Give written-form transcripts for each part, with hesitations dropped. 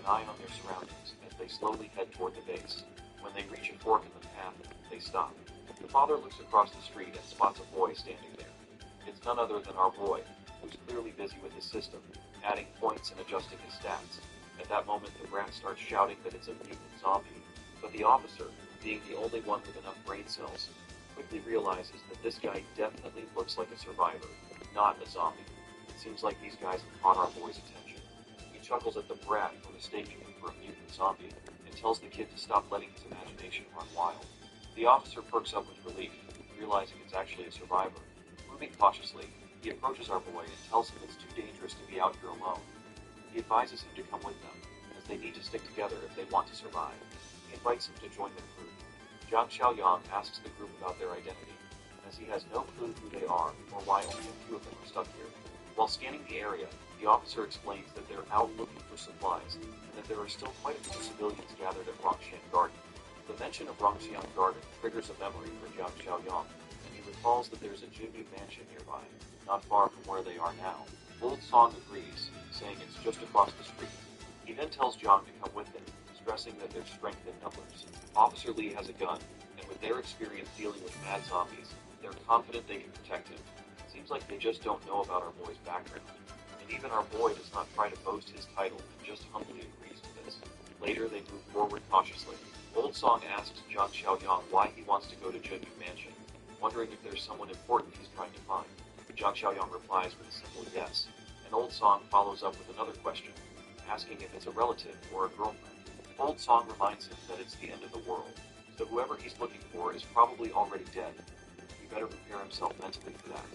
an eye on their surroundings as they slowly head toward the base. When they reach a fork in the path, they stop. The father looks across the street and spots a boy standing there. It's none other than our boy, who's clearly busy with his system, adding points and adjusting his stats. At that moment, the brat starts shouting that it's a mutant zombie, but the officer, being the only one with enough brain cells, quickly realizes that this guy definitely looks like a survivor, not a zombie. It seems like these guys have caught our boy's attention. He chuckles at the brat for mistaking him for a mutant zombie, and tells the kid to stop letting his imagination run wild. The officer perks up with relief, realizing it's actually a survivor. Moving cautiously, he approaches our boy and tells him it's too dangerous to be out here alone. He advises him to come with them, as they need to stick together if they want to survive. He invites him to join their group. Zhang Xiaoyang asks the group about their identity, as he has no clue who they are or why only a few of them are stuck here. While scanning the area, the officer explains that they're out looking for supplies, and that there are still quite a few civilians gathered at Rongxian Garden. The mention of Rongxian Garden triggers a memory for Zhang Xiaoyang, and he recalls that there's a Jinyu mansion nearby, not far from where they are now. Old Song agrees, saying it's just across the street. He then tells Zhang to come with him, stressing that there's strength in numbers. Officer Lee has a gun, and with their experience dealing with mad zombies, they're confident they can protect him. It seems like they just don't know about our boy's background. And even our boy does not try to boast his title and just humbly agrees to this. Later, they move forward cautiously. Old Song asks Zhang Xiaoyang why he wants to go to Jinyu Mansion, wondering if there's someone important he's trying to find. Zhang Xiaoyang replies with a simple yes, and Old Song follows up with another question, asking if it's a relative or a girlfriend. Old Song reminds him that it's the end of the world, so whoever he's looking for is probably already dead. He better prepare himself mentally for that.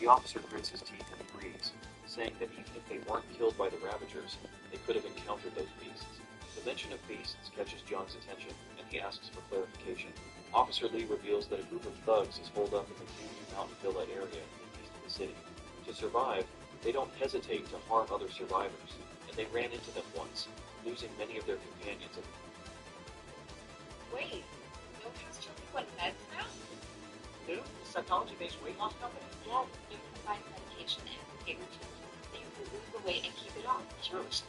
The officer grits his teeth and agrees, saying that even if they weren't killed by the Ravagers, they could have encountered those beasts. The mention of beasts catches John's attention, and he asks for clarification. Officer Lee reveals that a group of thugs is holed up in the Canyon Mountain Villa area east of the city. To survive, they don't hesitate to harm other survivors, and they ran into them once, losing many of their companions. Wait, no has children went meds now? Who? The psychology-based weight loss company? Yeah, you can find medication and pay routine. You can lose the weight and keep it off. Seriously.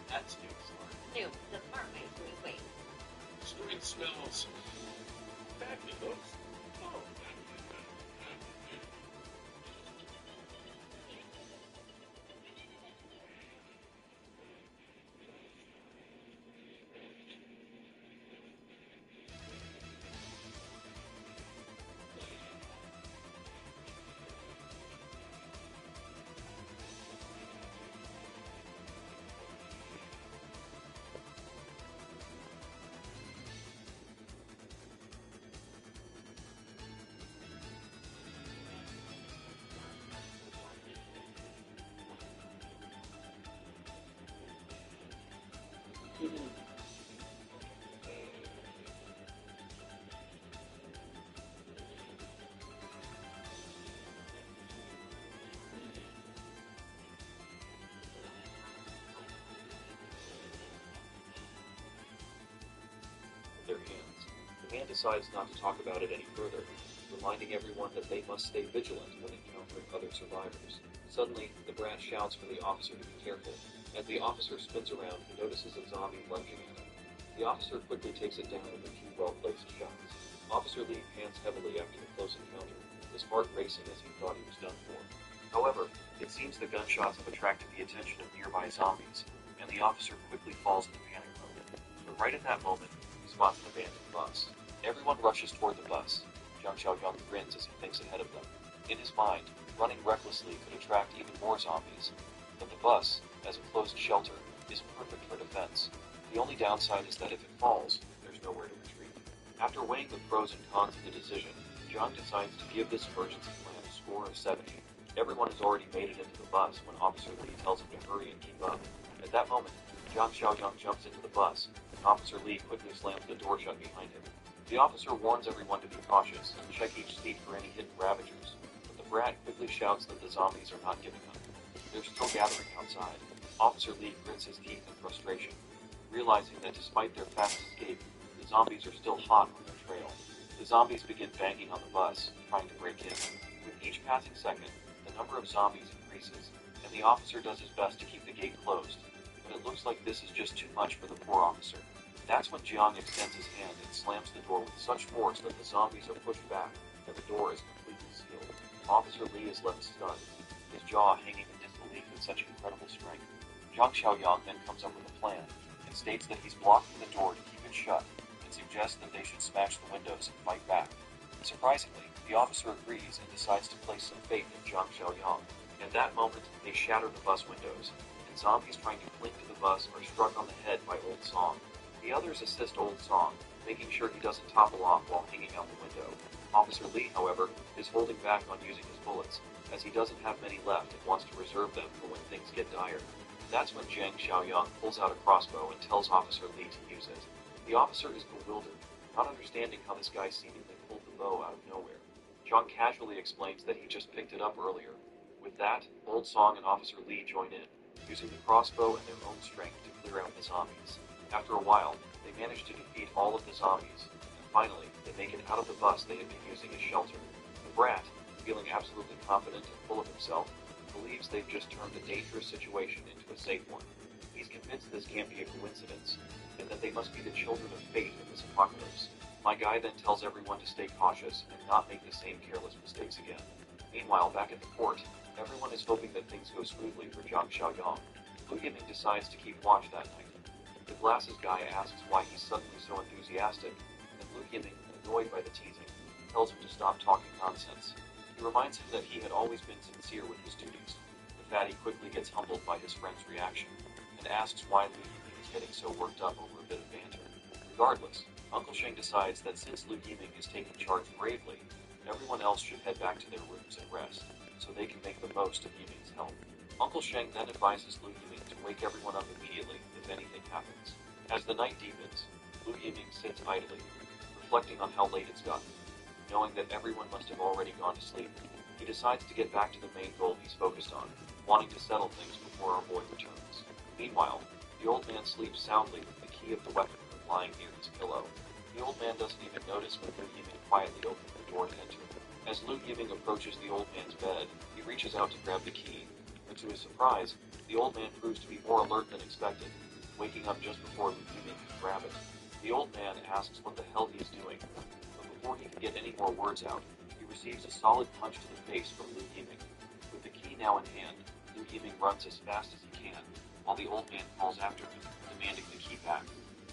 That's new, smart. New, the smart way to lose weight. It smells fabulous. Oh. Their hands. The man decides not to talk about it any further, reminding everyone that they must stay vigilant when encountering other survivors. Suddenly, the brat shouts for the officer to be careful. As the officer spins around, he notices a zombie lunging at him. The officer quickly takes it down with a few well-placed shots. Officer Lee pants heavily after the close encounter, his heart racing as he thought he was done for. However, it seems the gunshots have attracted the attention of nearby zombies, and the officer quickly falls into panic mode. But right at that moment, he spots an abandoned bus. Everyone rushes toward the bus. Zhang Xiaoyang grins as he thinks ahead of them. In his mind, running recklessly could attract even more zombies. But the bus, as a closed shelter, is perfect for defense. The only downside is that if it falls, there's nowhere to retreat. After weighing the pros and cons of the decision, Zhang decides to give this emergency plan a score of 70. Everyone has already made it into the bus when Officer Lee tells him to hurry and keep up. At that moment, Zhang Xiaoyang jumps into the bus, and Officer Lee quickly slams the door shut behind him. The officer warns everyone to be cautious and check each seat for any hidden ravagers, but the brat quickly shouts that the zombies are not giving up. They're still gathering outside. Officer Lee grits his teeth in frustration, realizing that despite their fast escape, the zombies are still hot on their trail. The zombies begin banging on the bus, trying to break in. With each passing second, the number of zombies increases, and the officer does his best to keep the gate closed. but it looks like this is just too much for the poor officer. That's when Jiang extends his hand and slams the door with such force that the zombies are pushed back, and the door is completely sealed. Officer Lee is left stunned, his jaw hanging in disbelief at such incredible strength. Zhang Xiaoyang then comes up with a plan, and states that he's blocking the door to keep it shut, and suggests that they should smash the windows and fight back. Surprisingly, the officer agrees and decides to place some faith in Zhang Xiaoyang. At that moment, they shatter the bus windows, and zombies trying to cling to the bus are struck on the head by Old Song. The others assist Old Song, making sure he doesn't topple off while hanging out the window. Officer Lee, however, is holding back on using his bullets, as he doesn't have many left and wants to reserve them for when things get dire. That's when Zhang Xiaoyang pulls out a crossbow and tells Officer Lee to use it. The officer is bewildered, not understanding how this guy seemingly pulled the bow out of nowhere. Zhang casually explains that he just picked it up earlier. With that, Old Song and Officer Lee join in, using the crossbow and their own strength to clear out the zombies. After a while, they manage to defeat all of the zombies, and finally, they make it out of the bus they had been using as shelter. The brat, feeling absolutely confident and full of himself, believes they've just turned a dangerous situation into a safe one. He's convinced this can't be a coincidence, and that they must be the children of fate in this apocalypse. My guy then tells everyone to stay cautious and not make the same careless mistakes again. Meanwhile, back at the port, everyone is hoping that things go smoothly for Zhang Xiaoyang. Lu Yiming decides to keep watch that night. The glasses guy asks why he's suddenly so enthusiastic, and Lu Yiming, annoyed by the teasing, tells him to stop talking nonsense. He reminds him that he had always been sincere with his duties. The fatty quickly gets humbled by his friend's reaction, and asks why Lu Yiming is getting so worked up over a bit of banter. Regardless, Uncle Sheng decides that since Lu Yiming is taking charge bravely, everyone else should head back to their rooms and rest, so they can make the most of Yiming's help. Uncle Sheng then advises Lu Yiming to wake everyone up immediately if anything happens. As the night deepens, Lu Yiming sits idly, reflecting on how late it's gotten. Knowing that everyone must have already gone to sleep, he decides to get back to the main goal he's focused on, wanting to settle things before our boy returns. Meanwhile, the old man sleeps soundly with the key of the weapon lying near his pillow. The old man doesn't even notice when Lu Yiming quietly opens the door to enter. As Lu Yiming approaches the old man's bed, he reaches out to grab the key, but to his surprise, the old man proves to be more alert than expected, waking up just before Lu Yiming can grab it. The old man asks what the hell he's doing, but before he can get any more words out, he receives a solid punch to the face from Lu Yiming. With the key now in hand, Lu Yiming runs as fast as he can, while the old man calls after him, demanding the key back.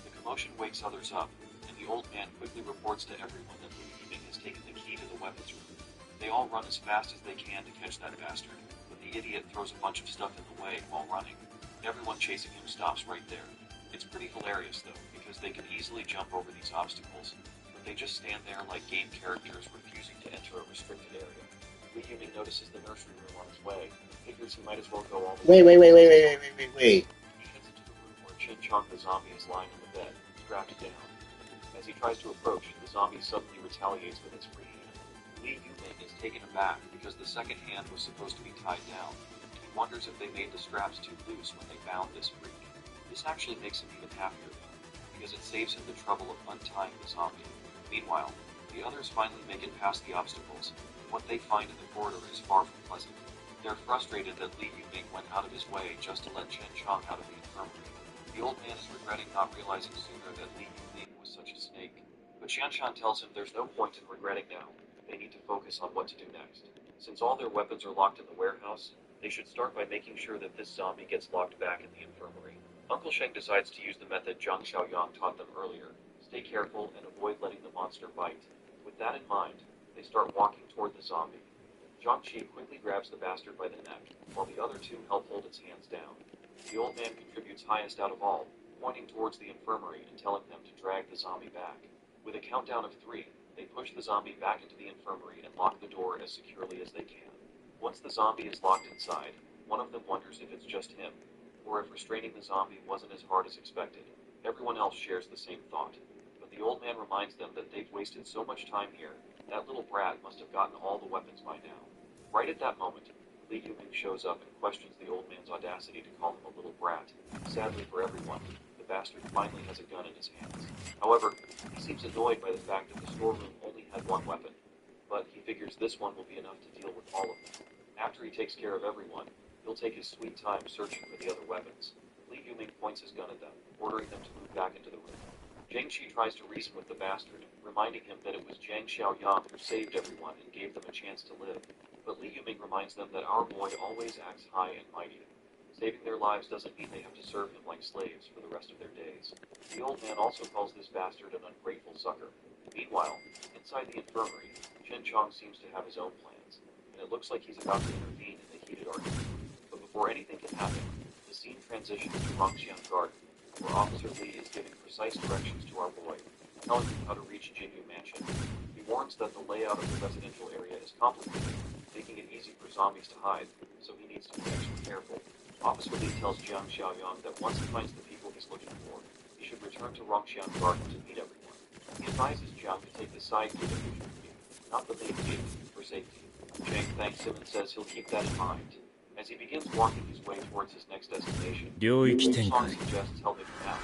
The commotion wakes others up, and the old man quickly reports to everyone that Lu Yiming has taken the key to the weapons room. They all run as fast as they can to catch that bastard, but the idiot throws a bunch of stuff in the way while running. Everyone chasing him stops right there. It's pretty hilarious though, because they can easily jump over these obstacles, but they just stand there like game characters refusing to enter a restricted area. Lu Yiming notices the nursery room on his way, figures he might as well go all the way. Wait. He heads into the room where Chin Chong the zombie is lying on the bed, strapped down. As he tries to approach, the zombie suddenly retaliates with its free hand. Li Yuming is taken aback because the second hand was supposed to be tied down. He wonders if they made the straps too loose when they bound this freak. This actually makes him even happier though, because it saves him the trouble of untying the zombie. Meanwhile, the others finally make it past the obstacles, and what they find in the corridor is far from pleasant. They're frustrated that Li Yuming went out of his way just to let Chen Chong out of the infirmary. The old man is regretting not realizing sooner that Li Yuming was such a snake. But Qianshan tells him there's no point in regretting now. They need to focus on what to do next. Since all their weapons are locked in the warehouse, they should start by making sure that this zombie gets locked back in the infirmary. Uncle Sheng decides to use the method Zhang Xiaoyang taught them earlier. Stay careful and avoid letting the monster bite. With that in mind, they start walking toward the zombie. Zhang Qi quickly grabs the bastard by the neck, while the other two help hold its hands down. The old man contributes highest out of all, pointing towards the infirmary and telling them to drag the zombie back. With a countdown of 3, they push the zombie back into the infirmary and lock the door as securely as they can. Once the zombie is locked inside, one of them wonders if it's just him, or if restraining the zombie wasn't as hard as expected. Everyone else shares the same thought, but the old man reminds them that they've wasted so much time here, that little brat must have gotten all the weapons by now. Right at that moment, Li Yuming shows up and questions the old man's audacity to call him a little brat. Sadly for everyone, the bastard finally has a gun in his hands. However, he seems annoyed by the fact that the storeroom only had one weapon, but he figures this one will be enough to deal with all of them. After he takes care of everyone, he'll take his sweet time searching for the other weapons. Li Yuming points his gun at them, ordering them to move back into the room. Jiang Qi tries to reason with the bastard, reminding him that it was Jiang Xiaoyang who saved everyone and gave them a chance to live. But Li Yuming reminds them that our boy always acts high and mighty. Saving their lives doesn't mean they have to serve him like slaves for the rest of their days. The old man also calls this bastard an ungrateful sucker. Meanwhile, inside the infirmary, Chen Chong seems to have his own plans, and it looks like he's about to intervene in the heated argument. But before anything can happen, the scene transitions to Rongxian Garden, where Officer Li is giving precise directions to our boy, telling him how to reach Jinyu Mansion. He warns that the layout of the residential area is complicated, making it easy for zombies to hide, so he needs to be extra careful. Officer Li tells Jiang Xiaoyang that once he finds the people he's looking for, he should return to Rongxian Garden to meet everyone. He advises Jiang to take the side gate immediately, not the main gate, for safety. Jiang thanks him and says he'll keep that in mind. As he begins walking his way towards his next destination, 領域 Wu 展 Song 開 suggests helping him out,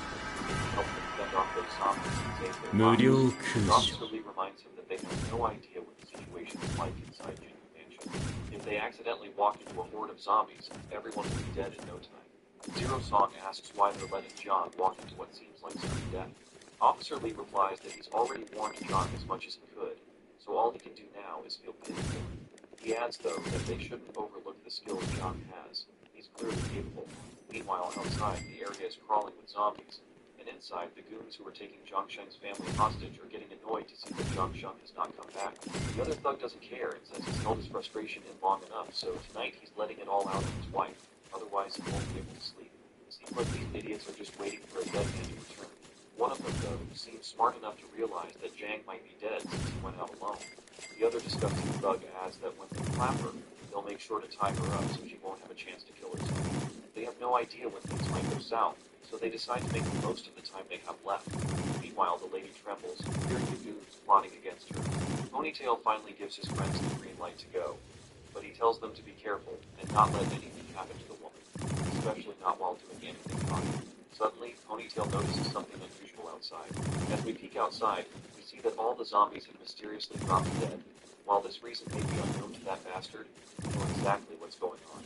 help them fend off those zombies and save their 無 lives. 料空所 Officer Lee reminds him that they have no idea what the situation is like inside Jinyu Mansion. If they accidentally walk into a horde of zombies, everyone will be dead in no time. Zero Song asks why they're letting John walk into what seems like certain death. Officer Lee replies that he's already warned John as much as he could, so all he can do now is feel pity for him. He adds, though, that they shouldn't overlook the skills John has. He's clearly capable. Meanwhile, outside, the area is crawling with zombies, and inside, the goons who are taking Zhang Sheng's family hostage are getting annoyed to see that Zhang Sheng has not come back. The other thug doesn't care and says he's held his frustration in long enough, so tonight he's letting it all out on his wife. Otherwise, he won't be able to sleep. It seems like these idiots are just waiting for a dead man to return. One of them, though, seems smart enough to realize that Zhang might be dead since he went out alone. The other disgusting thug adds that when they clap her, they'll make sure to tie her up so she won't have a chance to kill herself. They have no idea when things might go south, so they decide to make the most of the time they have left. Meanwhile, the lady trembles, fearing the goons plotting against her. Ponytail finally gives his friends the green light to go, but he tells them to be careful and not let anything happen to the woman, especially not while doing anything naughty. Suddenly, Ponytail notices something unusual outside. As we peek outside, we see that all the zombies have mysteriously dropped dead. While this reason may be unknown to that bastard, we know exactly what's going on.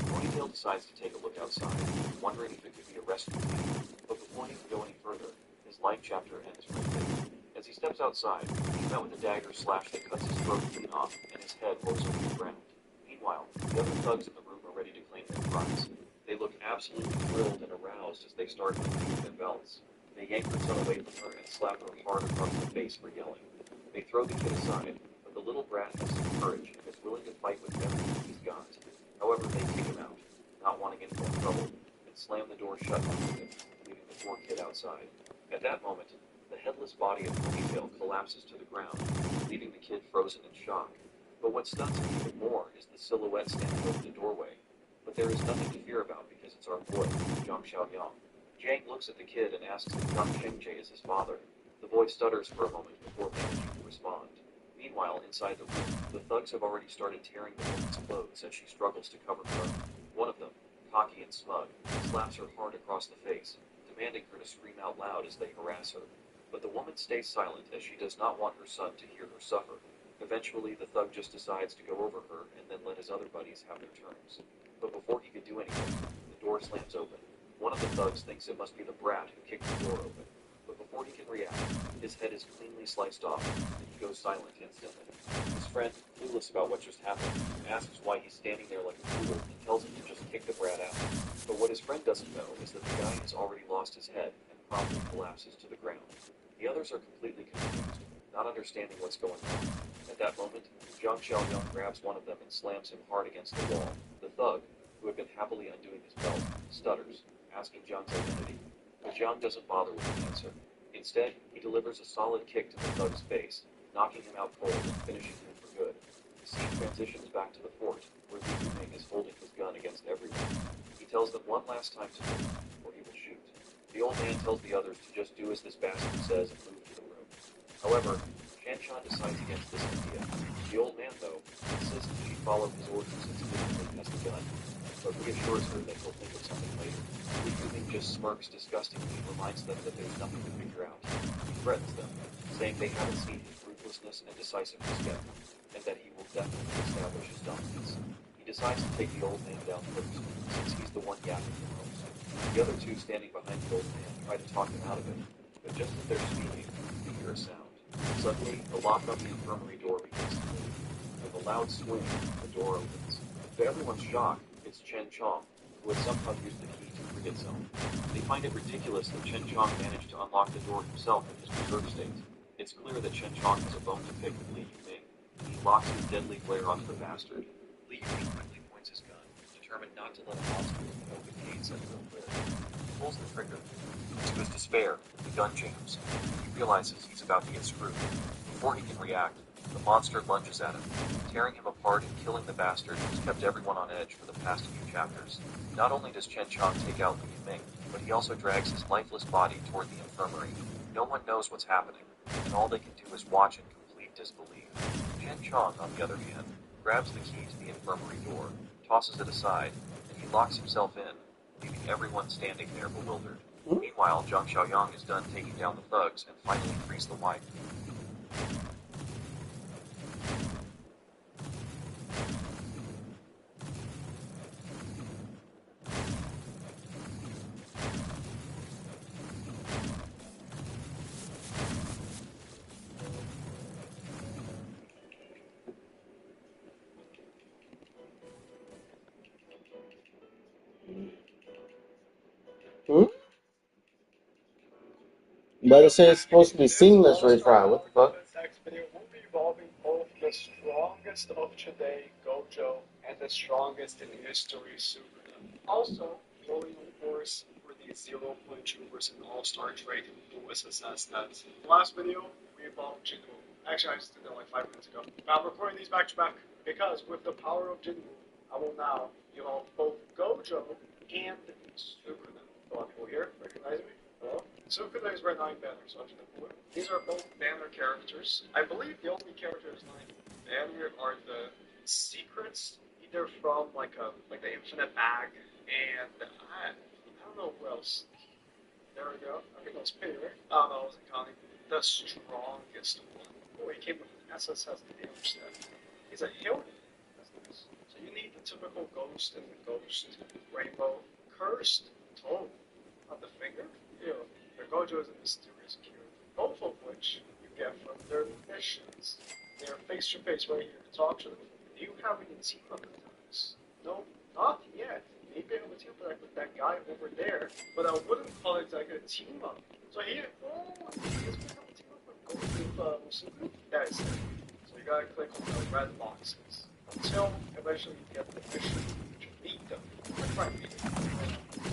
Ponytail decides to take a look outside, wondering if it could be a rescue team. But before he can go any further, his life chapter ends right there. As he steps outside, he's met with a dagger slash that cuts his throat clean off, and his head rolls over the ground. Meanwhile, the other thugs in the room are ready to claim their prize. They look absolutely thrilled and aroused as they start undoing their belts. They yank her son away from her and slap her hard across the face for yelling. They throw the kid aside, but the little brat has some courage and is willing to fight with everything he's got. However, they kick him out, not wanting any more trouble, and slam the door shut behind him, leaving the poor kid outside. At that moment, the headless body of Ponytail collapses to the ground, leaving the kid frozen in shock. But what stuns him even more is the silhouette standing over the doorway. But there is nothing to fear about because it's our boy, Zhang Xiaoyang. Jiang looks at the kid and asks if Zhang Shengjie is his father. The boy stutters for a moment before managing to respond. Meanwhile, inside the room, the thugs have already started tearing the woman's clothes as she struggles to cover her up. One of them, cocky and smug, slaps her hard across the face, demanding her to scream out loud as they harass her. But the woman stays silent as she does not want her son to hear her suffer. Eventually, the thug just decides to go over her and then let his other buddies have their turns. But before he could do anything, the door slams open. One of the thugs thinks it must be the brat who kicked the door open. But before he can react, his head is cleanly sliced off, and he goes silent instantly. His friend, clueless about what just happened, asks why he's standing there like a fool and tells him to just kick the brat out. But what his friend doesn't know is that the guy has already lost his head and promptly collapses to the ground. The others are completely confused, not understanding what's going on. At that moment, Zhang Xiaoyang grabs one of them and slams him hard against the wall. The thug, who had been happily undoing his belt, stutters, asking Zhang's identity. But Zhang doesn't bother with the answer. Instead, he delivers a solid kick to the thug's face, knocking him out cold and finishing him for good. The scene transitions back to the fort, where Li Yuming is holding his gun against everyone. He tells them one last time to move, or he will shoot. The old man tells the others to just do as this bastard says and move to the room. However, Shanshan decides against this idea. The old man, though, insists she follow his orders since he didn't think has the gun, but reassures her that he'll think of something later. Li Yuming just smirks disgustingly and reminds them that there's nothing to figure out. He threatens them, saying they haven't seen his ruthlessness and decisiveness yet, and that he will definitely establish his dominance. He decides to take the old man down first, since he's the one yapping the most. The other two standing behind the old man try to talk him out of it, but just as they're speaking, they hear a sound. Suddenly, the lock on the infirmary door begins to move. With a loud swing, the door opens. To everyone's shock, it's Chen Chong, who had somehow used the key to free itself. They find it ridiculous that Chen Chong managed to unlock the door himself in his preserved state. It's clear that Chen Chong has a bone to pick with Li Yuming. He locks his deadly glare onto the bastard. Li Yuming quickly points his gun, determined not to let a monster know the gates at the lid. He pulls the trigger. To his despair, the gun jams. He realizes he's about to get screwed. Before he can react, the monster lunges at him, tearing him apart and killing the bastard who's kept everyone on edge for the past few chapters. Not only does Chen Chong take out Li Yuming, but he also drags his lifeless body toward the infirmary. No one knows what's happening, and all they can do is watch in complete disbelief. Chen Chong, on the other hand, grabs the key to the infirmary door, tosses it aside, and he locks himself in, leaving everyone standing there bewildered. Meanwhile, Zhang Xiaoyang is done taking down the thugs and finally frees the wife. Hmm? But it says it's supposed to be seamless retry. What the fuck? This next video will be involving both the strongest of today, Gojo, and the strongest in history, Sukuna. Also, rolling on course for the 0.2% All-Star trade to assess that. The last video, we involved Jinwoo. Actually, I just did that like 5 minutes ago. But I'm recording these back to back because with the power of Jinwoo, I will now evolve both Gojo and Sukuna. A lot of people here recognize me. Hello? Sukuna is wearing 9 banners under the blue. These are both banner characters. I believe the only characters 9 banner are the secrets, either from like the infinite bag, and I don't know who else. There we go. I think that was Pity, right? Oh no, I wasn't counting. The strongest one. Oh, he came with an SSS damage set. He's a Hildy. That's nice. So you need the typical ghost and the ghost rainbow cursed toe on the finger. Ew. Their Gojo is a mysterious cure, both of which you get from their missions. They're face to face right here to talk to them. Do you have any team up attacks? No, not yet. Maybe I have a team up with that guy over there, but I wouldn't call it like a team up. So here, he is going to have a team up with Musuku? That is it. So you gotta click on the red boxes until eventually you get the mission to beat them. Or try and beat them.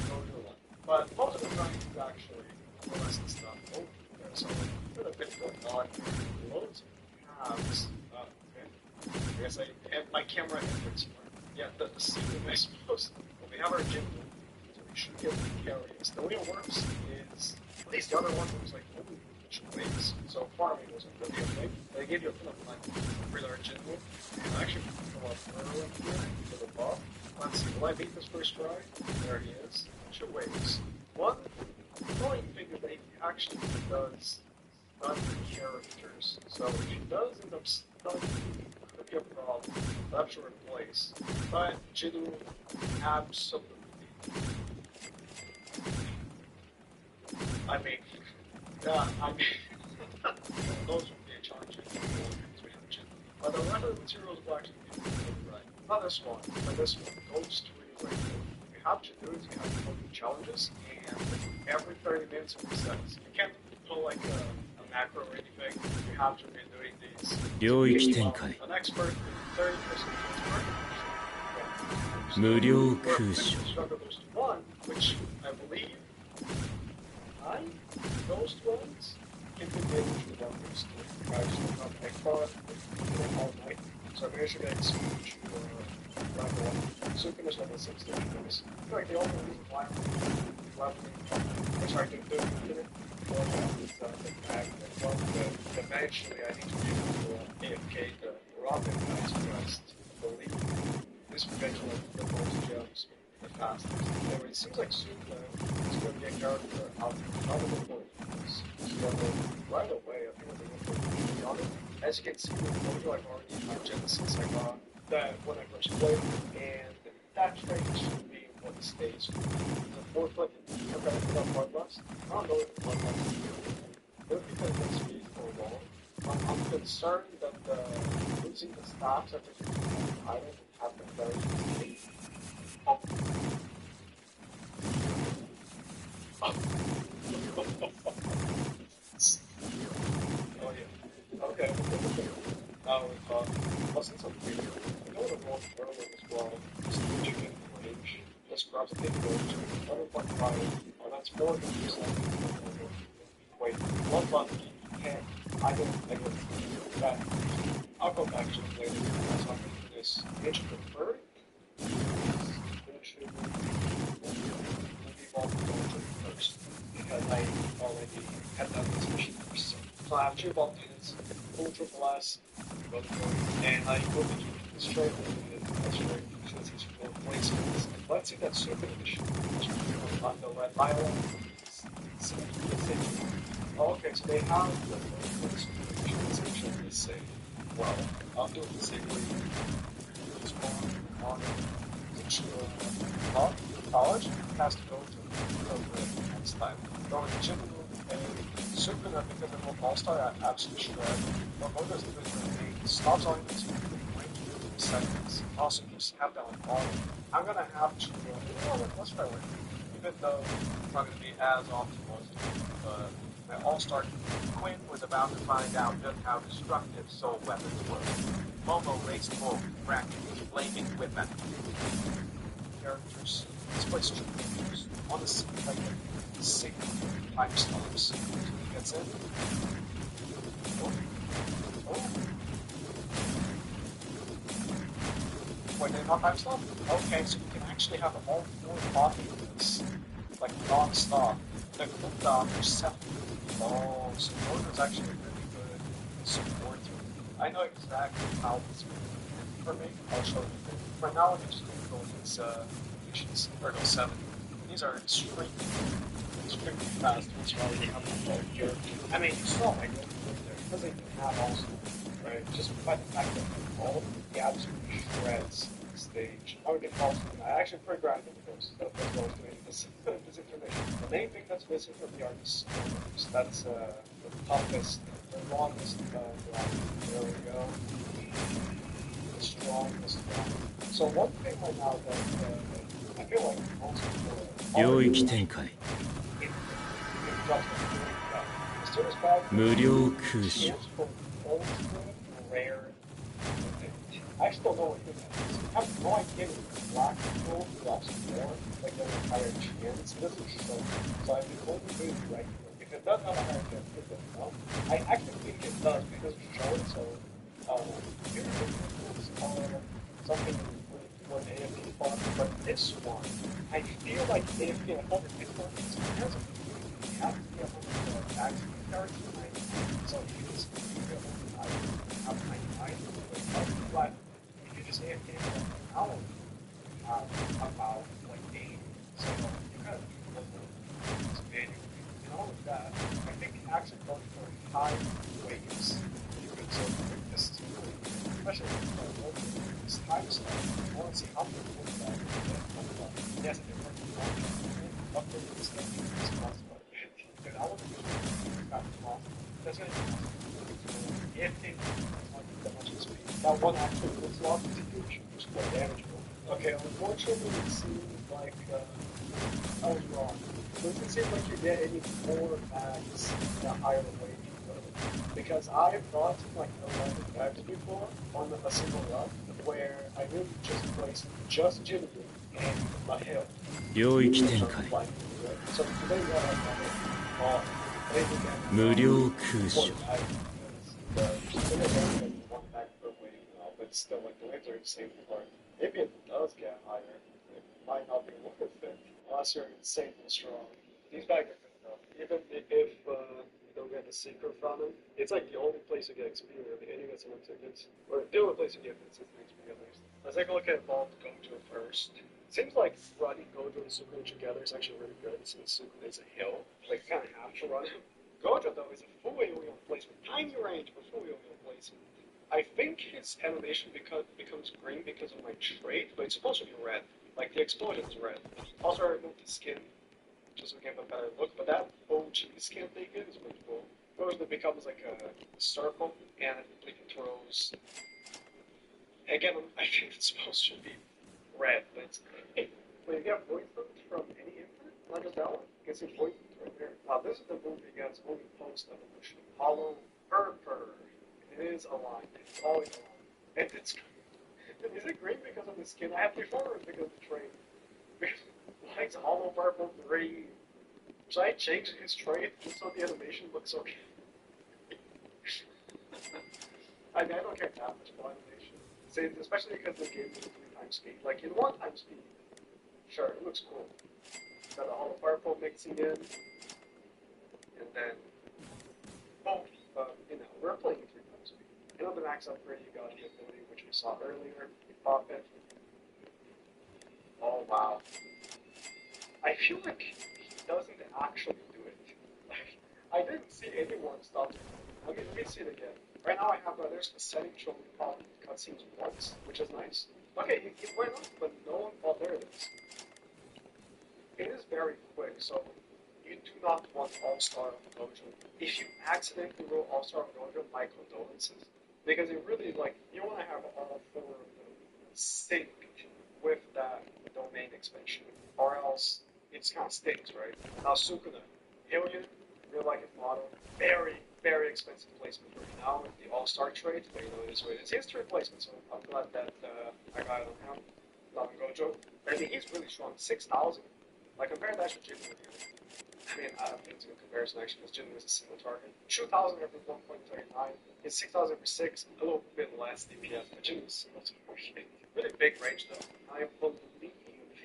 Gojo 1. But most of the time it's actually less than stuff over there, so there's a bit going on here. Loads of tabs. Okay. I guess my camera inputs more. Yeah, the secret, I suppose. Well, we have our gym, so we should get the carries. The way it works is, at least the other one was like, oh, ways. So farming wasn't really a thing. They gave you a ton of money for their gym move. And actually, go up early here to the buff. Let's see, will I beat this first try? There he is. 2 ways. One, annoying thing is that he actually does stun characters. So if he does end up stunning, it could be a problem. I'll have to replace. But Jinwoo, absolutely. I mean, those would be a challenge because we have Jinwoo. But the rest of the materials will actually be right. Not this one, but this one. Ghost Relay. What you have to do is you have to complete challenges, and every 30 minutes it resets. You can't pull like a macro or anything. You have to be doing these. 領域展開 An expert, 30% expert. 無料空所 There's one, which I believe those ones can be made into the numbers. I just not make fun all night. So I'm actually going to switch to level 1. Sukuna is level 16. I feel like the only reason why I'm trying to do it is the fact that eventually I need to be able to AFK the rocket guys first. I believe this will get the most gems the fastest. Anyway, it seems like Sukuna is going to be a character out of the point. Right away, I think we're going to be on it. As you can see with Gojo, I've already had Genesis. I got that when I first played, and that trait should be what of the stage. The fourth one, okay, about Bloodlust. I don't know if Bloodlust is good. Maybe because the speed for long. I'm concerned that losing the stops after getting the title would happen very easily. Oh. Oh yeah. Okay. Now since I'm here, I go to North early as well. Just to chicken range. Just grab the big range. 11.5. Oh, that's more than just wait. One month. Can't. I get that. I'll go back to it later. That's not going to do this. Inch preferred. Into evolve first. Because I already had done this mission first. So I have two bulk units, full triple S, and I will be keeping this straight since he's full placements. Let's see that super edition. On the red violet. Okay, so they have the super edition essentially the same. Well, I'll do it the same way. On college has to go to next time. Going to gym and super because I'm an all-star at absolute shred. But what does it stops on this seconds. Also, just have that on auto. I'm gonna have to let's try it. Even though it's not gonna be as optimal as my all-star Quinn was about to find out just how destructive soul weapons were. Momo raced home, cracking his flaming weapon. Characters, this place is honestly like a sick time stops. So he gets in. Oh. Wait, they're not time stop? Okay, so you can actually have all four copies like non-stop. The cooldown is 7. Oh, so Moto's actually really good support. I know exactly how this will for me. I'll show you. Right now, I'm just going to go with this missions, or no, 7. These are extremely fast ones rather than have them all here. I mean, you saw my goal there, because they do have also, right? Just by the fact that all of the absolute shreds stage. I would get false. I actually pre-grinded because that's what I was doing this information. The main thing that's missing from the artist that's the toughest, the longest grind. There we go. The strongest grind. So one thing right now that I feel like most people 領域展開無料空所 rare. I actually don't know what it is. I have no idea if black people drops more, like their entire chance. It doesn't show. So I've been only doing regular. If it does have a higher chance, it doesn't know. I actually think it does because it shows. So, here is something with AFK fun, but this one, I feel like AFK at 100 hit points is because of you have to be 100 attacks with character 99. So you just have 99, but if you just AFK for an hour, about like 8, so you kind of and all of that, I think actually going for high waves, you could sort of bring this to especially with this time stuff. I want to see how many people that yes, if they're working on upgrading this stuff is possible. And I want to do that small. That's going to be if they that much speed. That one actually was lost is huge, which is more damageable. Okay, unfortunately it seems like I was wrong. It doesn't seem like you get any more bags the higher the wage you go. Because I've gotten like 11 bags before on a single run where I really just placed just Jimmy and a hill. 領域展開 So today what I've done is 無料空所 one back per wave now, but still like the waves are insanely hard. Maybe it does get higher. It might not be worth it unless you're insanely strong. These bags are good enough. Even if you don't get the secret from them, it's like the only place you get XP really, and you get some tickets. Or the only place you get consistent XP at least. Let's take a look at Evolved Gojo first. It seems like running Gojo and Sukuna together is actually really good since Sukuna is a hill. Like you kind of have to run him. Gojo though is a full AoE placement. Tiny range, but full AoE placement. I think his animation becomes green because of my trait, but it's supposed to be red. Like the explosion is red. Also, I removed the skin just so we can have a better look. But that OG skin they get is really cool. It goes, it becomes like a circle, and it throws. Again, I think it's supposed to be red, but it's hey, when you get voice notes from any infinite, not just that one, you can see voice notes right there. Now this is the movie against only post evolution. Hollow Purr. It is aligned. It's always aligned. And it's is it green because of the skin I have before or because of the trade? Why is Hollow Purple green? Should I change his trade just so the animation looks okay? I mean, I don't care that much about animation. See, especially because the game is 3 times speed. Like, in 1 time speed, sure, it looks cool. Got a Hollow Purple mixing in, and then both, we're playing 3 times speed. And on the max upgrade, you got the ability, which we saw earlier. You pop it. Oh, wow. I feel like he doesn't actually do it. Like, I didn't see anyone stop it. Okay, let me see it again. Right now I have, there's a setting showing pop cutscenes once, which is nice. Okay, it went up, but no one, oh, there it is. It is very quick, so you do not want All-Star Dojo. If you accidentally roll All-Star Dojo, my condolences. Because it really, like, you want to have all 4 of them synced with that domain expansion, or else it's kind of stinks, right? Now, Sukuna, Alien, real life model, very, very expensive placement right now with the All-Star trade, but it is what it is. He has 3 placements, so I'm glad that I got it on him. Not on Gojo. I mean, he's really strong. 6,000. Like, compare that to Jinmu. I mean, I don't think it's a good comparison actually, because Jinmu is a single target. 2,000 every 1.39. It's 6,000 every 6, a little bit less DPS, but Jinmu is single target. Really big range though. I believe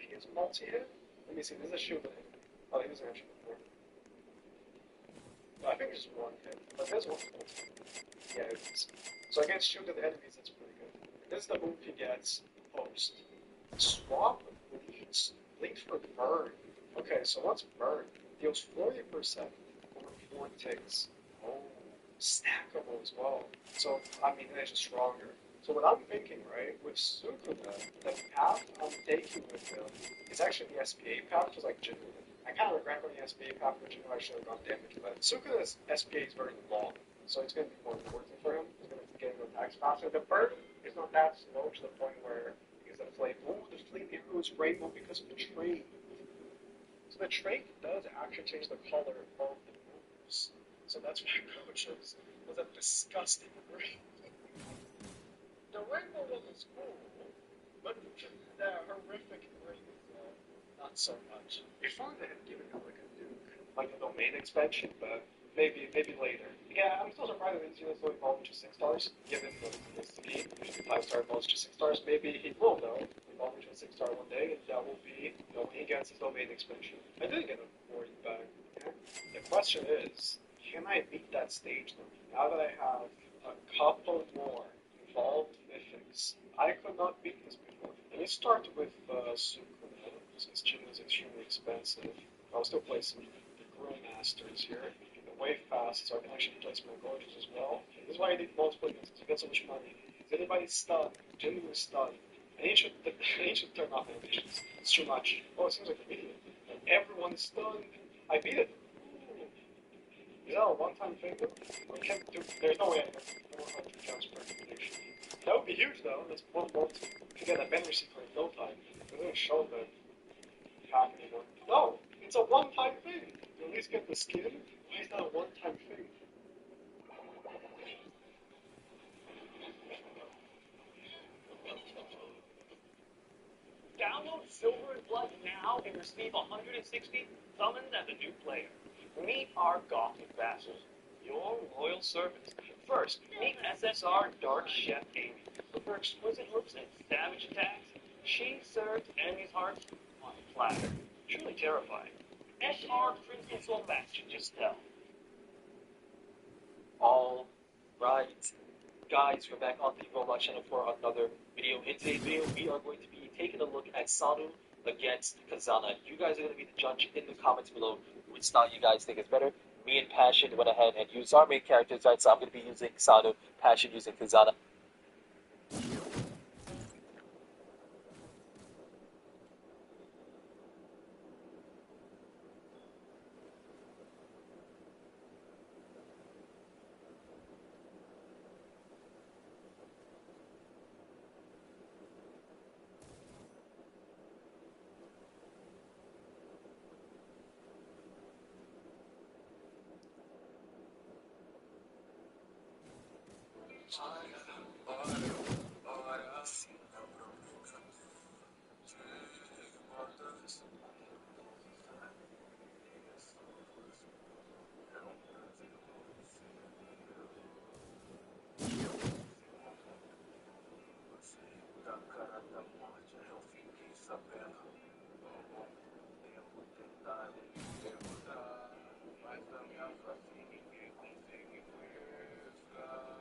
his multi-hit. Let me see, there's a shield in it. Oh, he was actually before. No, I think it's just 1 hit. But there's 1 multi. Yeah, it is. So against shielded enemies, that's pretty good. This is the move he gets post. Swap lead for burn. Okay, so what's burn? Deals 40% over 4 ticks. Oh, stackable as well. So, I mean, it's just stronger. So what I'm thinking, right, with Sukuna, the path I'm taking with him is actually the SPA path, just like Jinmu. I kind of regret going the SPA path, but Jinmu I should have gone damage, but Sukuna's SPA is very long, so it's going to be more important for him. He's going to get him attacks faster. The burn is not that slow to the point where he's a flame. Oh, the flame arrow is rainbow because of the trade. So the trade does actually change the color of the moves. So that's why Gojo's was a disgusting green. The rainbow one is cool, but the horrific green not so much. If only they had given him like a Duke, like a domain expansion, but maybe later. Yeah, I'm still surprised that he's only evolved to 6 stars, given the speed, usually 5-star evolves to 6 stars. Maybe he will though, evolve to a 6-star one day, and that will be when he gets his domain expansion. I did get a 40 back. Yeah. The question is, can I beat that stage though? Now that I have a couple more evolved mythics, I could not beat this before. Let me start with Sukuna, since Jinmu is extremely expensive. I'll still play some the Grow Masters here. The wave fast, so I can actually place my gorges as well. This is why I need multiple units, to get so much money. Is anybody stunned? Jinmu is stunned. I need to turn off animations. It's too much. Oh, it seems like a video. Everyone is stunned. I beat it. Is that a one-time thing though? There's no way I get 400 jumps per prediction. That would be huge though. That's 1 month to get a banner secret in no time. It doesn't show the path anymore. No! It's a one-time thing! You at least get the skin. Why is that a one-time thing? Download Silver and Blood now and receive 160 summons as a new player. Meet our Gothic vassals, your loyal servants. First, meet SSR Dark Chef Amy. With her exquisite looks and savage attacks, she serves enemies' hearts on a platter. Truly terrifying. SR Princess Max should just tell. All right, guys, we're back on the Roblox channel for another video. In today's video, we are going to be taking a look at Sanu against Kazana. You guys are going to be the judge in the comments below which style you guys think is better. Me and Passion went ahead and used our main characters, right? So I'm going to be using Sanu, Passion using Kazana. Ora, sim, não provoca de mortas. Da cara da morte eu fiquei sabendo. Tempo tentar me derrotar, mas da minha face ninguém consegue pescar.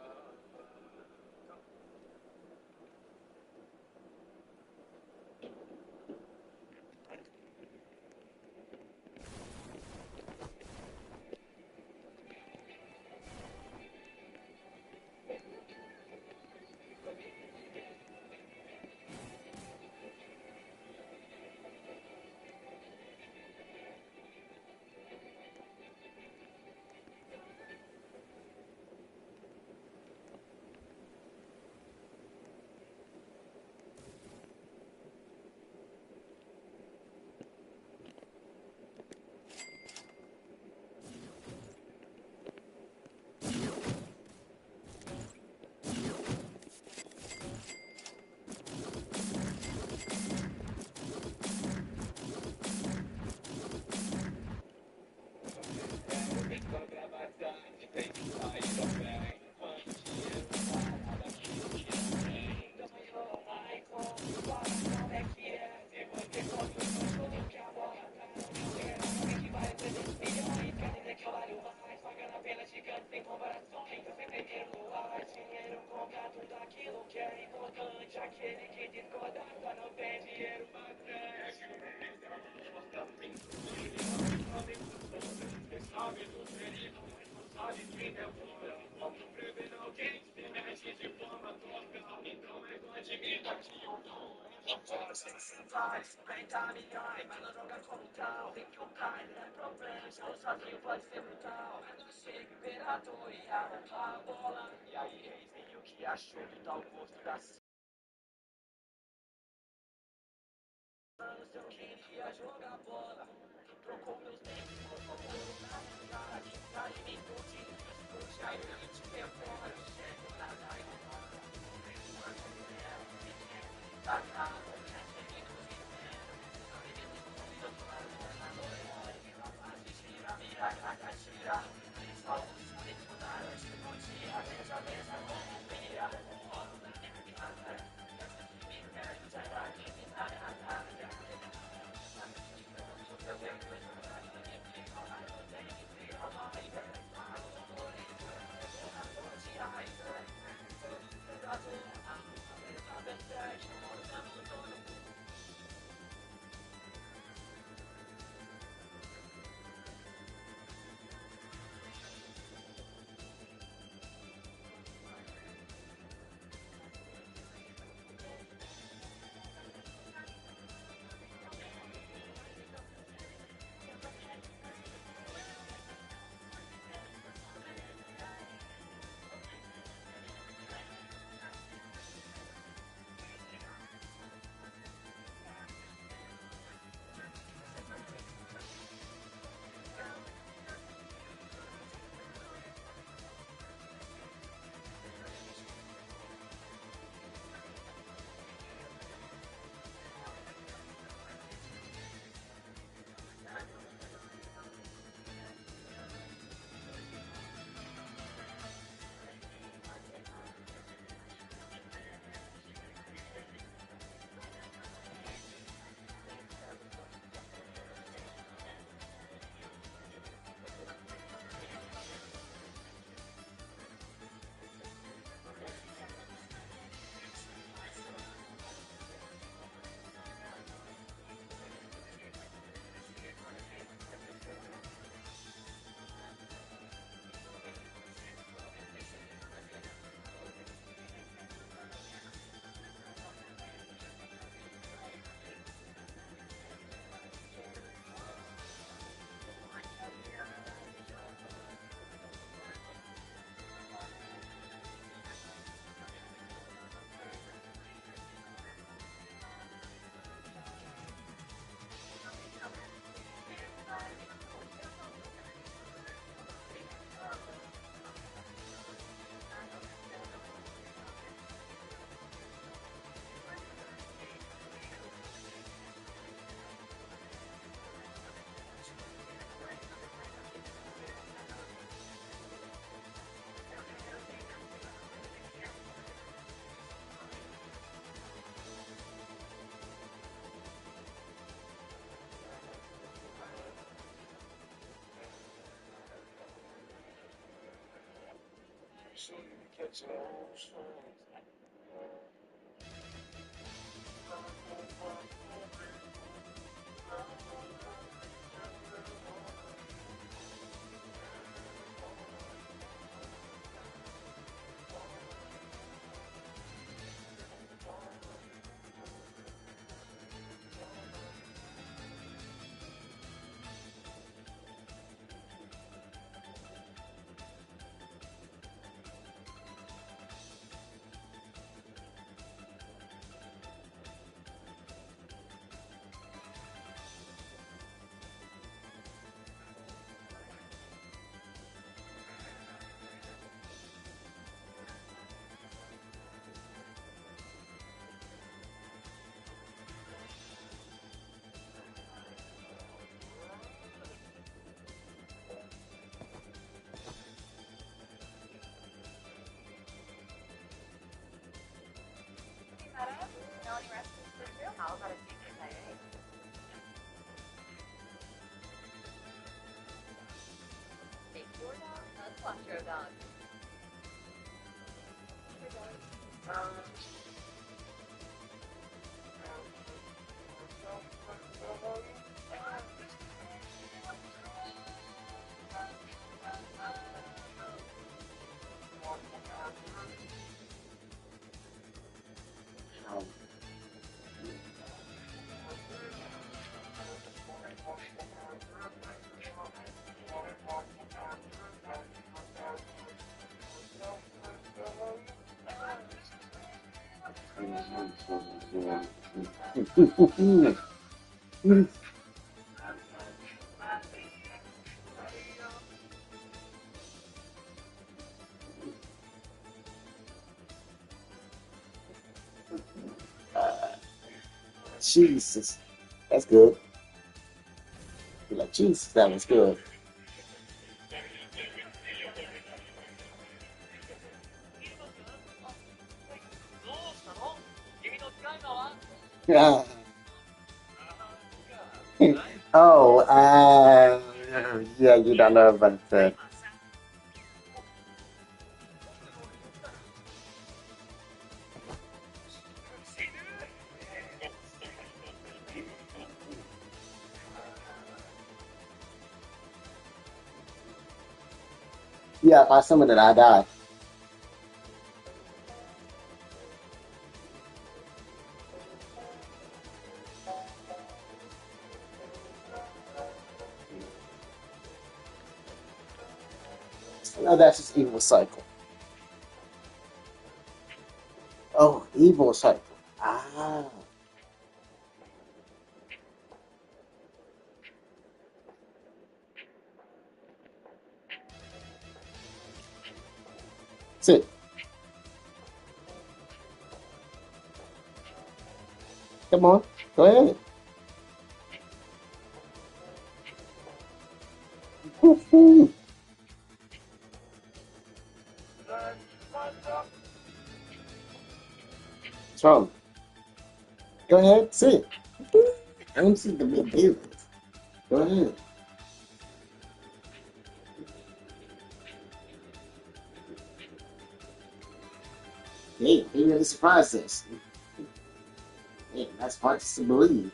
so you can catch those songs. How about a secret diary? Take your dog, let's watch your dog. Jesus, that's good. You're like, Jesus, that was good. Yeah. Oh, yeah, you don't know about that. Yeah, by some of that I die. No, that's just evil cycle. Oh, evil cycle. Ah, sit. Come on, go ahead. Woo-hoo. What's wrong? Go ahead, sit. I don't see the big deal. Go ahead. Hey, he really surprised us. Hey, that's hard to believe.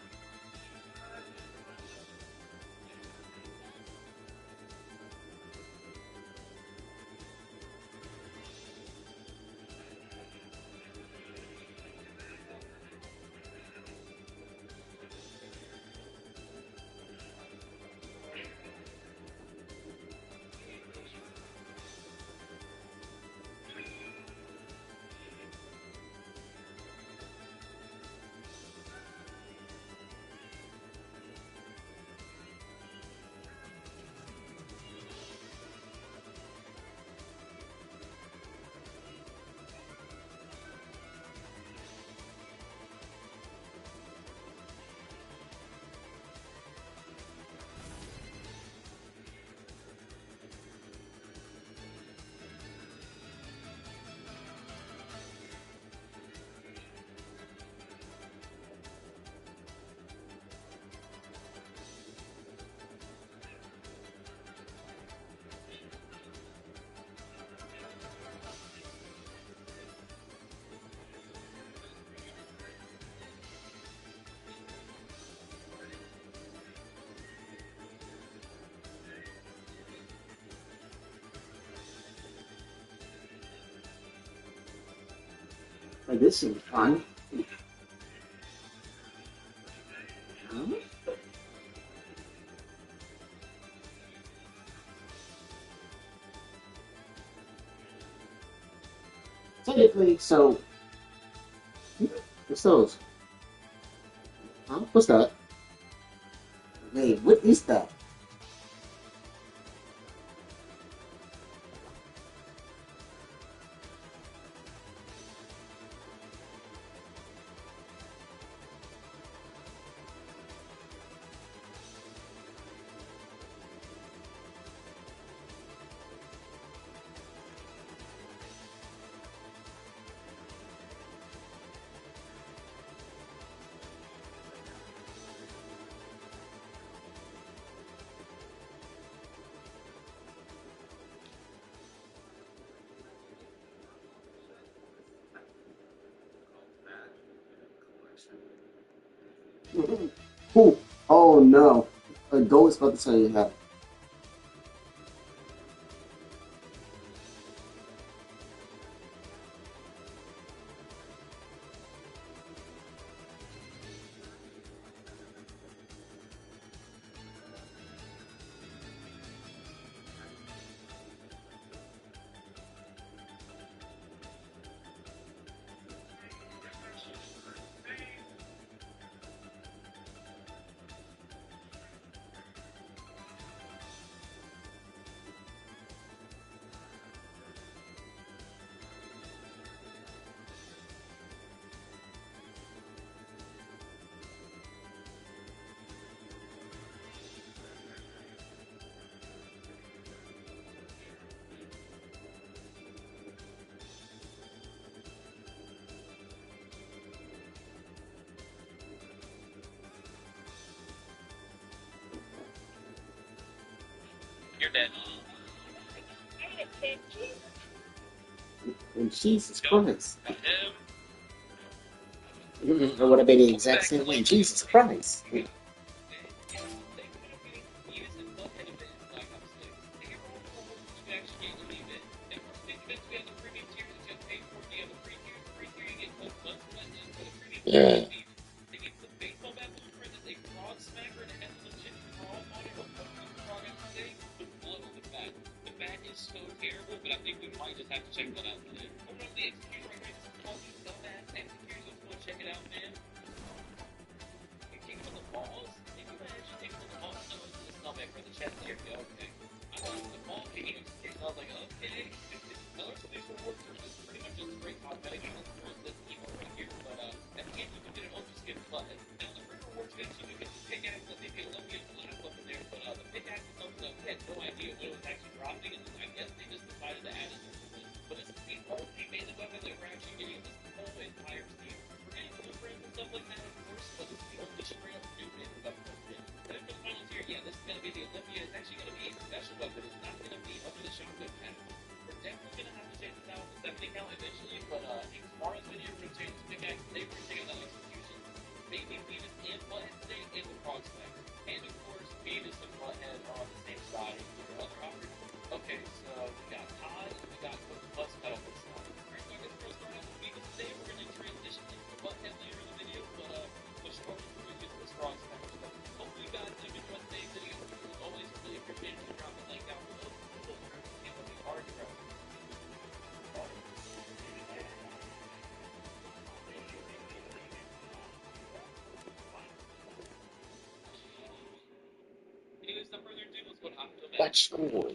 Oh, this is fun. Huh? Technically, so what's those? Huh? What's that? Hey, what is that? Oh, oh no. A goat is about to tell you that. You're dead. And Jesus Christ. Him. It would have been the exact same way. Jesus Christ. Yeah. Watch school.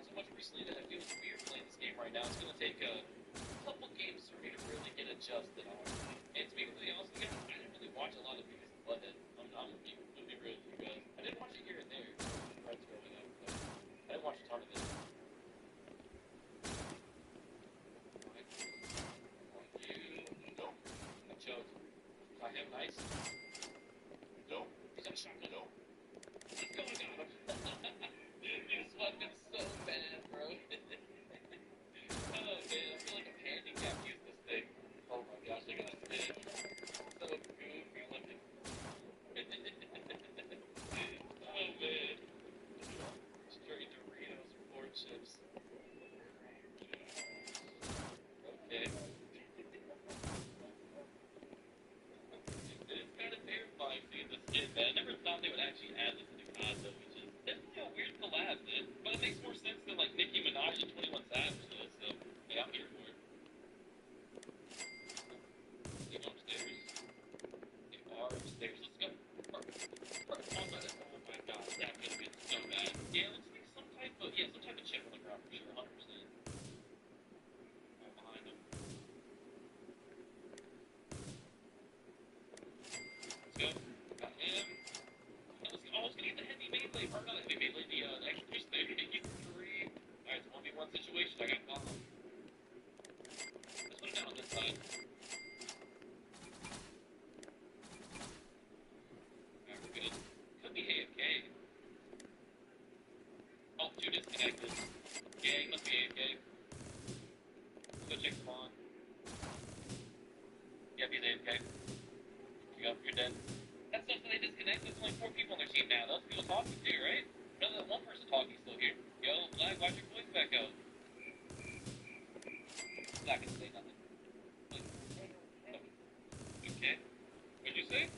had so much recently that I feel it's weird playing this game right now. It's gonna take a couple games for me to really get adjusted on. And to be completely honest with you guys, I didn't really watch a lot of Beavis and Butthead. I'm gonna be completely real with you guys. I did watch it here and there. Friends growing up, but I didn't watch a ton of it. Nope. I chose. I have nice. Nope. Is that a shotgun? No. Let's go, I got him. You swept him so bad, bro. Oh, man, I feel like I'm handicapped using this thing. Oh my gosh, look at that thing. So goofy looking. Oh, man. Straight Doritos or corn chips. Okay. It's kind of terrifying seeing this kid, man. I never thought they would actually add this to concept, which is definitely a weird collab, man. But it makes more sense than like Nicki Minaj and 21 Savage does, so yeah, I'm here for it. They go upstairs. They are upstairs. Let's go. Oh my god, that could have been so bad. Yeah, let's make some type of chip on the ground for sure, 100%. Right behind him. Let's go. Got him. Let's go. Oh, let's get the heavy melee. Or not the heavy melee, the extra boost there. You get 3. Alright, it's a 1v1 situation. I got bomb. Let's put it down on this side. Alright, we're good. Could be AFK. Oh, 2 disconnected. Yeah, he must be AFK. Let's go check the spawn. Yep, he's AFK. You go, you're dead. That's so they disconnected. There's only 4 people on their team now. Those people talking too, right? No, that one person talking still here. Yo, Black, watch your voice back out. Not gonna say nothing. Okay. What'd you say?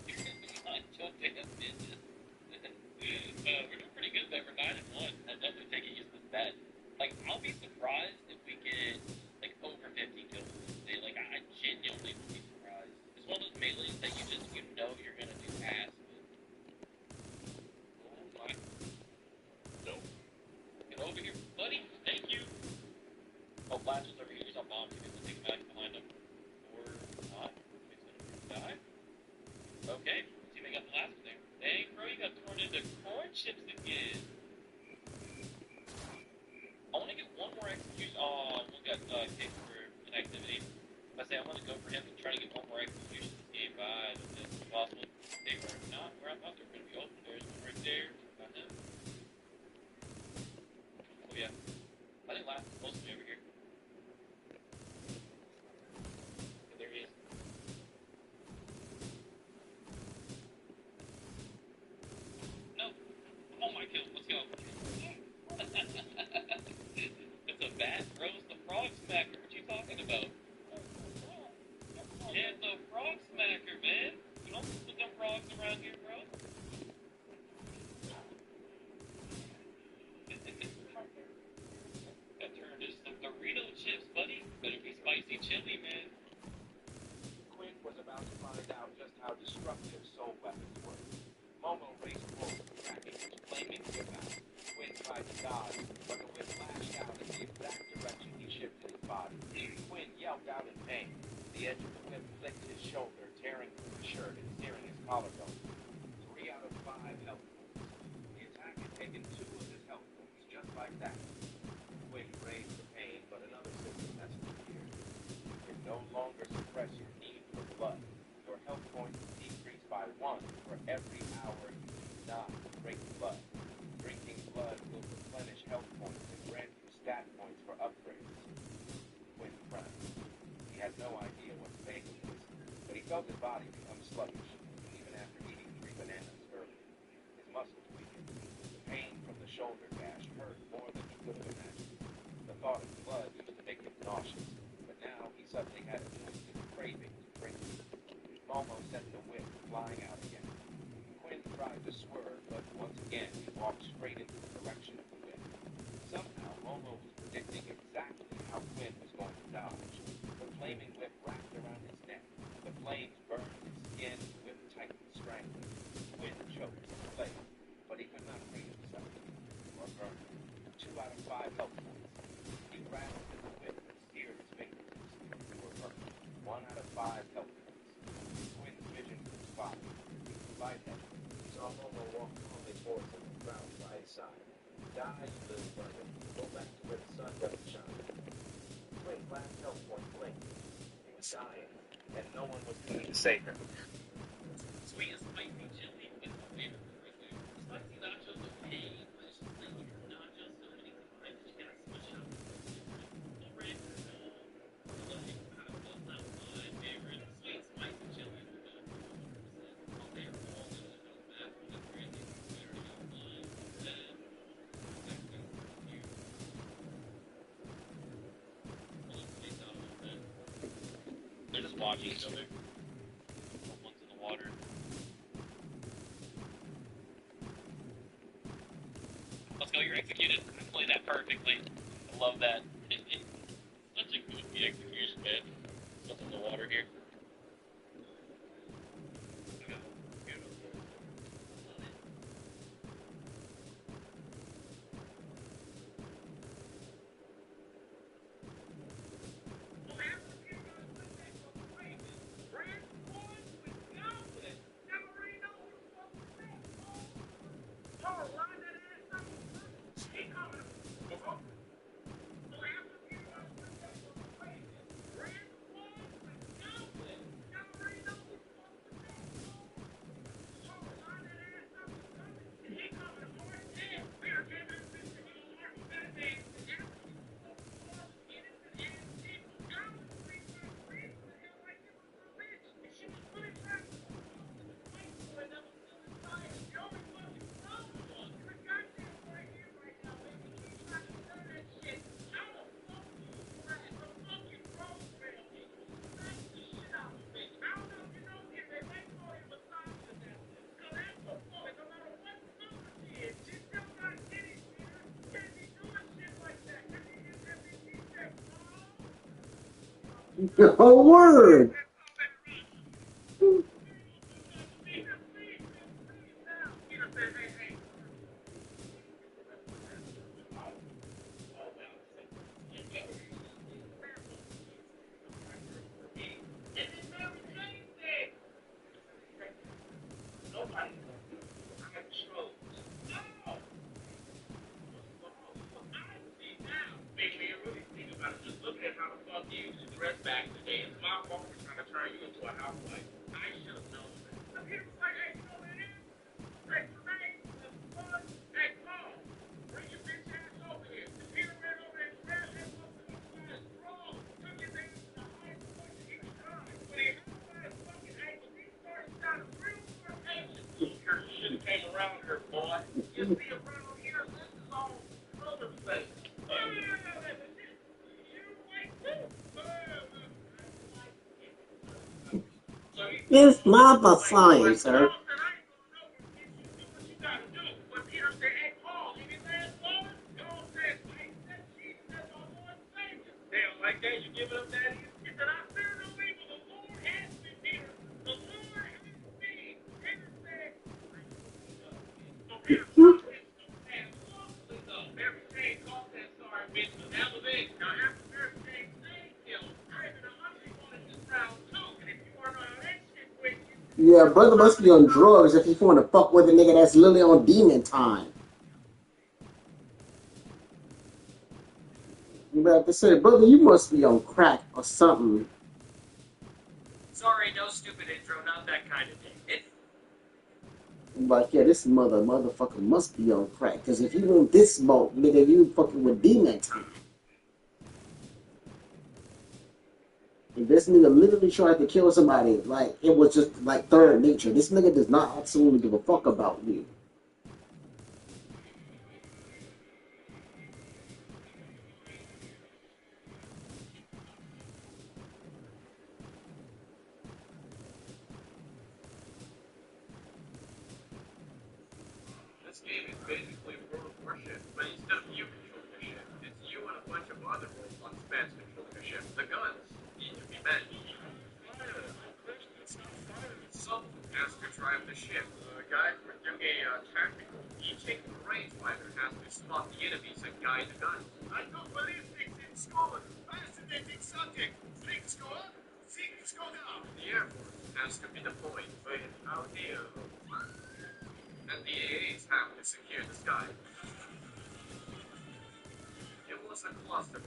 You're not your damn business. We're doing pretty good there. We're 9-1. I'll definitely take it using this bet. Like, I'll be surprised if we get, like, over 50 kills today. Like, I genuinely would be surprised. It's one of those melees that you know you're gonna do ass with. Oh my. Nope. Get over here, buddy. Thank you. Oh, Flash is over here. He's on bomb. He's gonna take him back behind him. Or not. He's gonna die. Okay. See, they got the last one there. Dang, bro, you got torn into corn chips again. I want to get one more execution. Oh, we got kicked for inactivity. I say I want to go for him and try to get one more execution this game. But I don't think it's possible. They were not where I thought they were going to be open. There's one right there. Got him. Oh, yeah. I think last is supposed to be over here. Okay, there he is. No. Oh my kill. Let's go. It's a bat, bro. It's the frog smacker. What you talking about? Yeah, it's a frog smacker, man. You don't put them frogs around here, bro. That turned into some Dorito chips, buddy. Better be spicy chili, man. Quinn was about to find out just how destructive soul weapons were. Momo raced forward, cracking his flaming whip out. Quinn tried to dodge, but the whip lashed out in the exact direction he shifted his body. Quinn yelped out in pain. The edge of the whip flicked his shoulder, tearing through his shirt and searing his collarbone. 3 out of 5 health points. The attack had taken 2 of his health points, just like that. Quinn raised the pain, but another symptom message appeared. You can no longer suppress your need for blood. Your health points decrease by 1 for every hour you do not drink blood. Drinking blood will replenish health points and grant you stat points for upgrades. Quinn frowned. He had no idea what to make of this, but he felt his body become sluggish, even after eating 3 bananas earlier. His muscles weakened. The pain from the shoulder gash hurt more than he could have imagined. The thought of blood used to make him nauseous, but now he suddenly had a twisted craving to drink it. Momo sent the whip flying out again. Quinn tried to swerve, but once again he walked straight into the direction of the whip. Somehow Momo was predicting exactly how Quinn was going to dodge. The flaming whip wrapped around his neck. The flames burned his skin, the whip tightened, strangling. Quinn choked and fled, but he could not free himself. For a Walk calmly towards him and growled by his side. Die, you little brother. Go back to where the sun doesn't shine. Quinn last health point blinked. He was dying, and no one was coming to save him. Sweet and spicy chili is my favorite right there. Spicy nachos, okay, but it's just like nachos, so many times you gotta switch up. The red, like, I don't know, not my favorite. Sweet and spicy chili is good. 100%. I'll take all of it. That's crazy. We already got mine. Then, next thing here. Well, let's space out a little bit. They're just watching each other. One's in the water. Let's go, you're executed. I played that perfectly. I love that. Such a goofy execution, man. Stuff in the water here. Oh, word! Making me really think about it. Just looking at how the fuck you used to dress back in the day. It's my fault for trying to turn you into a housewife. I should have known that. So he was like, hey, you know what it is? Hey, Tremaine, the fuck? Hey, Paul, bring your bitch ass over here. The Peter ran over and grabbed that motherfucker's ass strong. Took his ass to the highest point that he could climb. When he held by his fucking ankles, he started sounding real flirtatious. You should have came around her, boy. Just be around here. This is all brother place. It's lava slime, sir. Like that, you giving up that? He said, I fear no evil. The Lord has me, Peter. The Lord has me. Peter said, so Peter stopped his and lawfully though. Mary Jane called that sorry bitch the elevate. Now after Mary Jane saved him, Raven honestly wanted this round too. And if you weren't on that shit with you, Yeah, brother must be on drugs if he's want to fuck with a nigga that's literally on demon time. You about to say, brother, you must be on crack or something. Sorry, no stupid intro, not that kind of thing. I'm like, yeah, this motherfucker must be on crack. Because if you want this smoke, nigga, you fucking with demon time. And this nigga literally tried to kill somebody like it was just like third nature. This nigga does not absolutely give a fuck about you. this game is basically World of Warship, but instead of you controlling the ship, it's you and a bunch of other robots spats controlling the ship. The guns need to be managed. Someone has to drive the ship. The guys were doing a tactical. Each rangefinder has to spot the enemies and guide the guns. I don't believe things in school. Fascinating subject. Things go up, things go down. The Air Force has to be deployed, but out here. And the AA secure the sky. It was a cluster.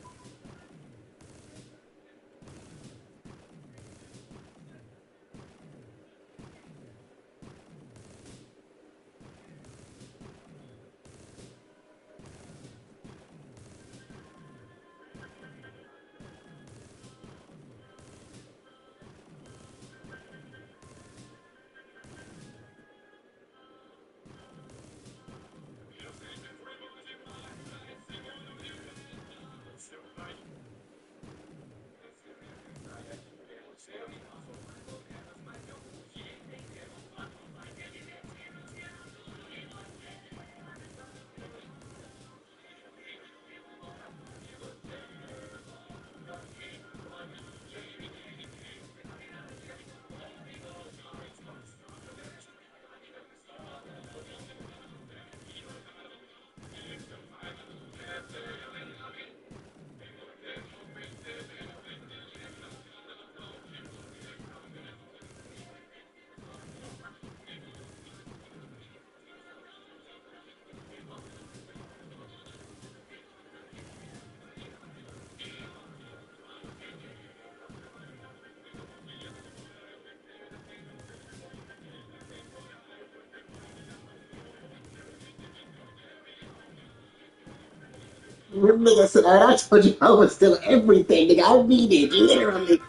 Nigga said, I told you I would steal everything, nigga. I mean it, literally.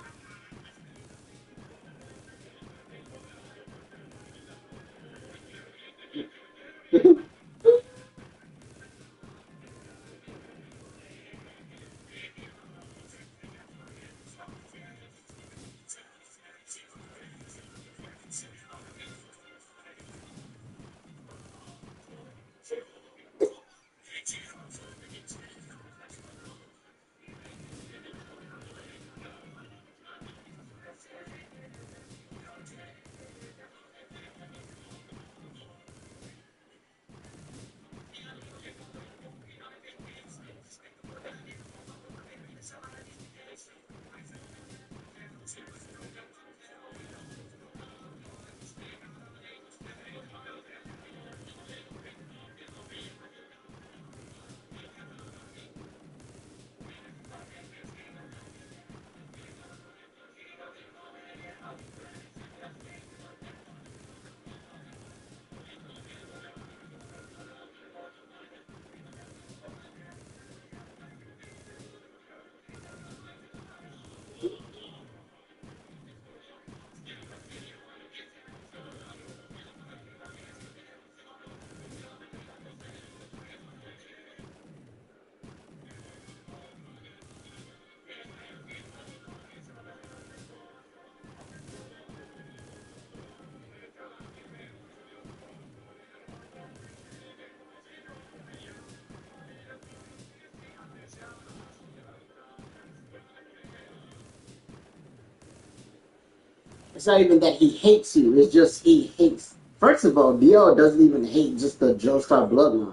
It's not even that he hates you. It's just he hates. First of all, Dio doesn't even hate just the Joestar bloodline.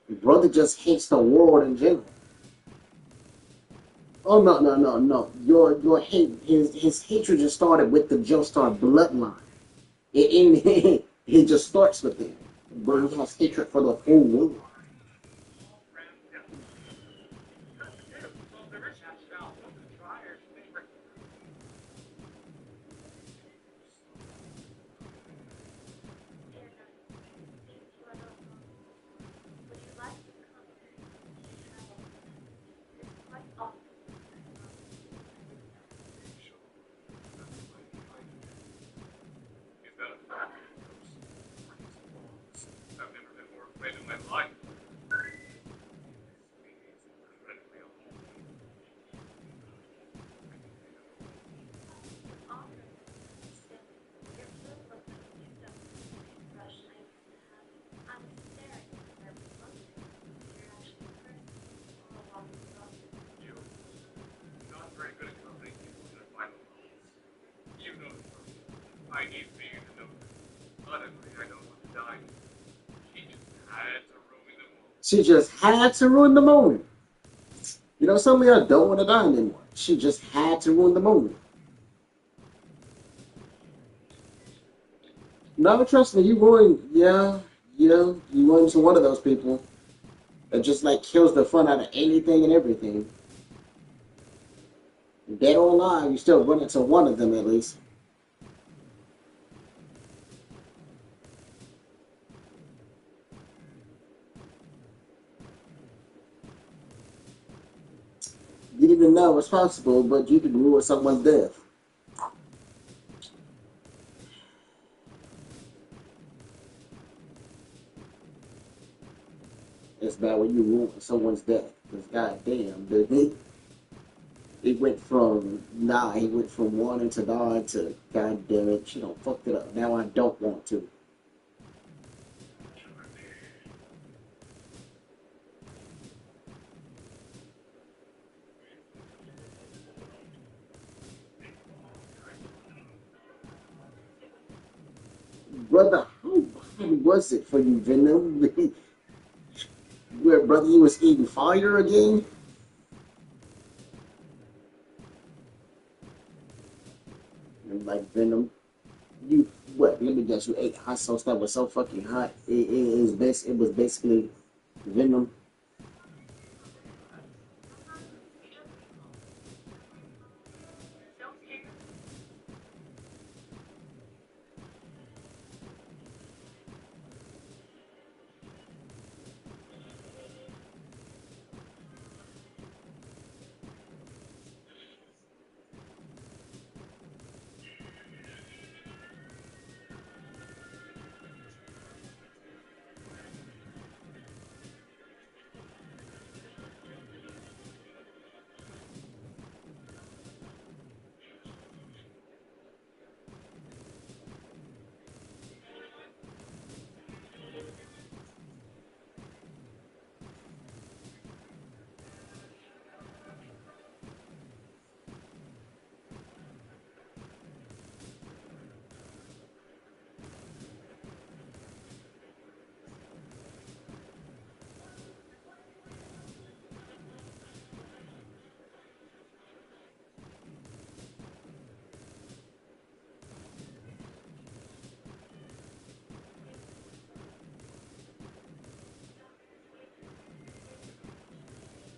The brother just hates the world in general. Oh no no no no! Your hate his hatred just started with the Joestar bloodline. It just starts with them. But he has hatred for the whole world. I've never been more afraid in my life. You not very good at comforting people in their final moments. You know the truth. I need being in the know. Honestly, I don't want to die. She just had to ruin the moment. She just had to ruin the moment. You know, some of y'all don't want to die anymore. She just had to ruin the moment. No, trust me, you ruined. Yeah, You know, you run into one of those people that just like kills the fun out of anything and everything. Dead or alive, you still run into one of them at least. You didn't even know it's possible, but you could ruin someone's death. It's bad when you ruin someone's death. Because goddamn, dude, he went from he went from wanting to die to goddamn it, you know, fucked it up. Now I don't want to. Brother, how hard was it for you, Venom? Where, brother, you was eating fire again? And like Venom, you what? Let me guess, you ate hot sauce that was so fucking hot. It was basically Venom.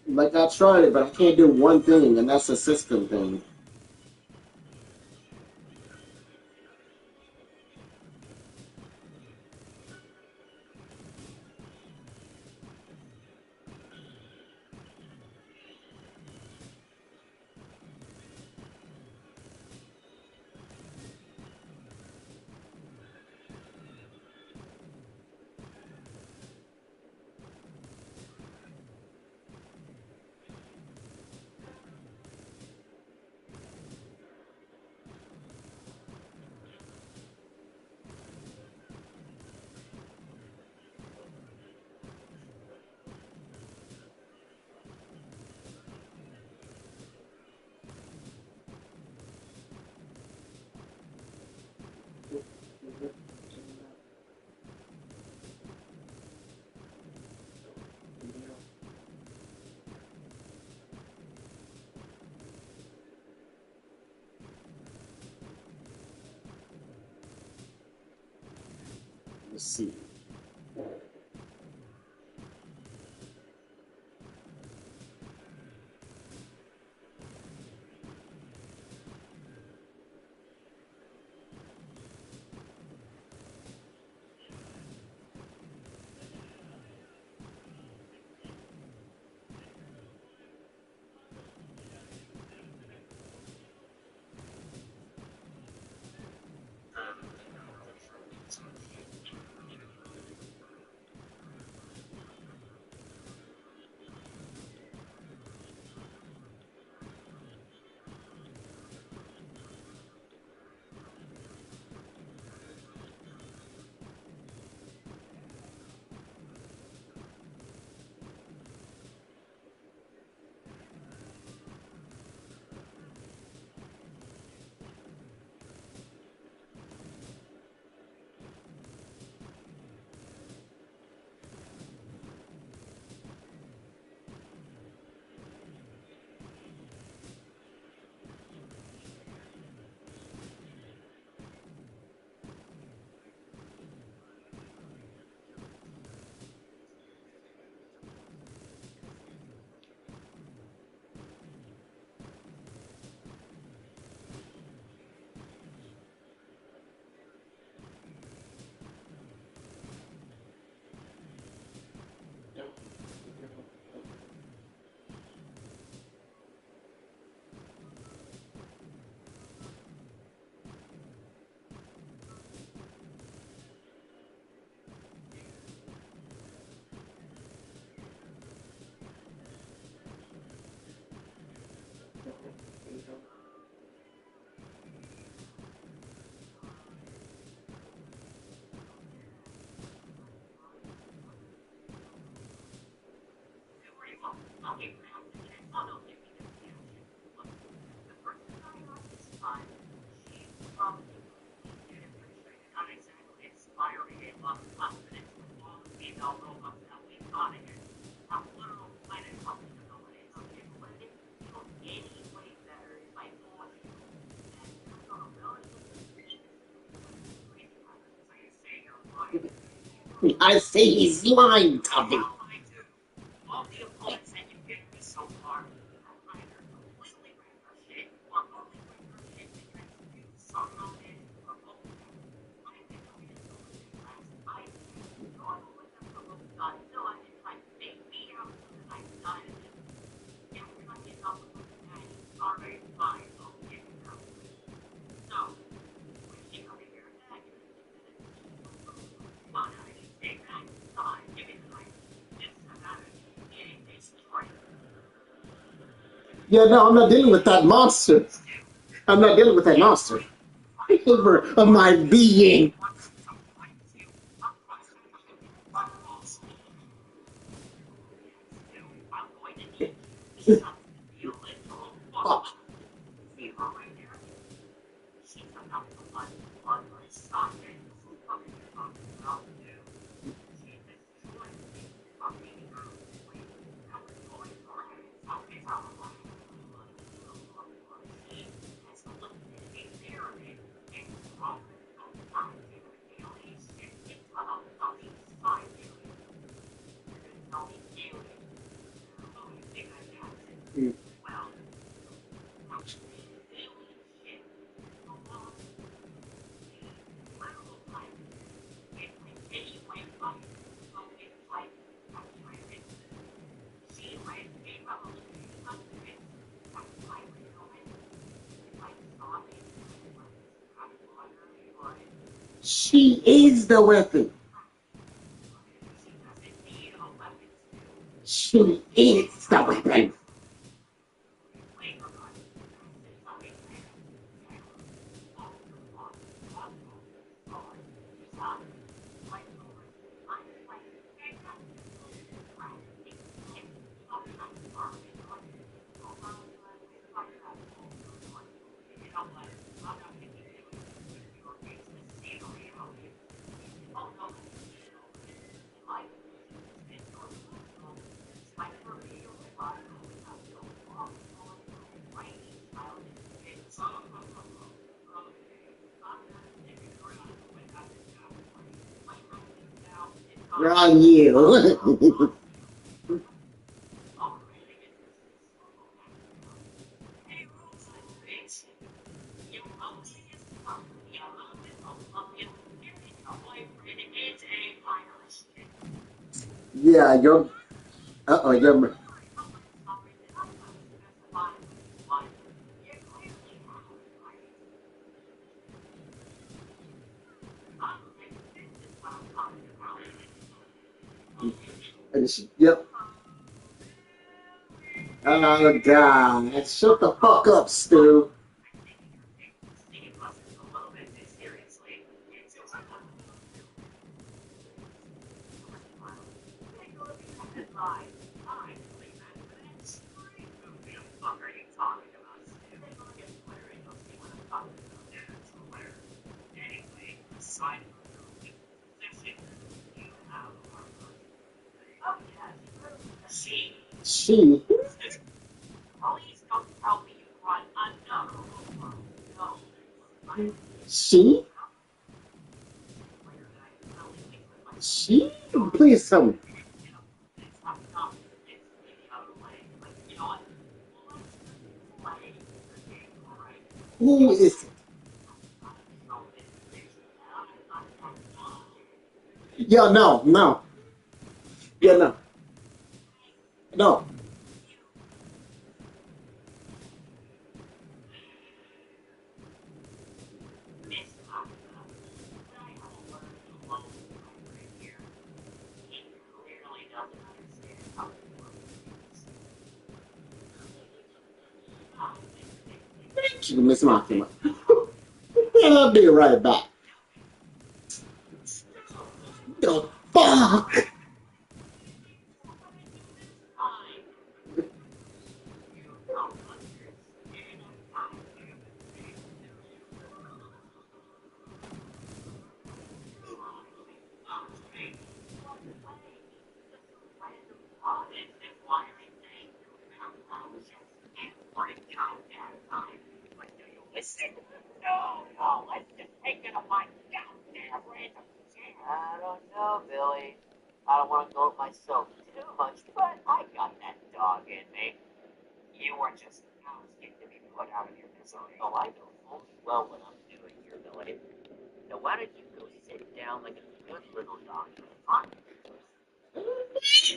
Like I tried it, but I can't do one thing, and that's a system thing. Let's see. I say he's lying to me. Yeah, no, I'm not dealing with that monster. I'm not dealing with that monster. Favor of my being. Fuck. She is the weapon. She is the weapon. Wrong you. Yeah, you're. You're. Yep. Oh God! Shut the fuck up, Stu. She. She. She. Please tell me. Who is? Yeah, no, no. Yeah, no, no. She can miss my camera. And I'll be right back. The fuck? No, let's just take it on my goddamn random. I don't know, Billy. I don't want to go with myself too much, but I got that dog in me. You were just asking to be put out of your misery. Oh, I know full well what I'm doing here, Billy. Now why don't you go sit down like a good little dog? Huh?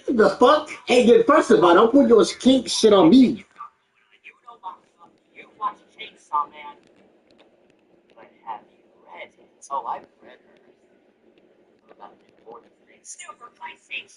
The fuck? Hey, good, first of all, don't put your kink shit on me. You know, Mama, you watch Chainsaw Man. But have you read it? Oh, I've read her. About the important things. Still, for Christ's sake,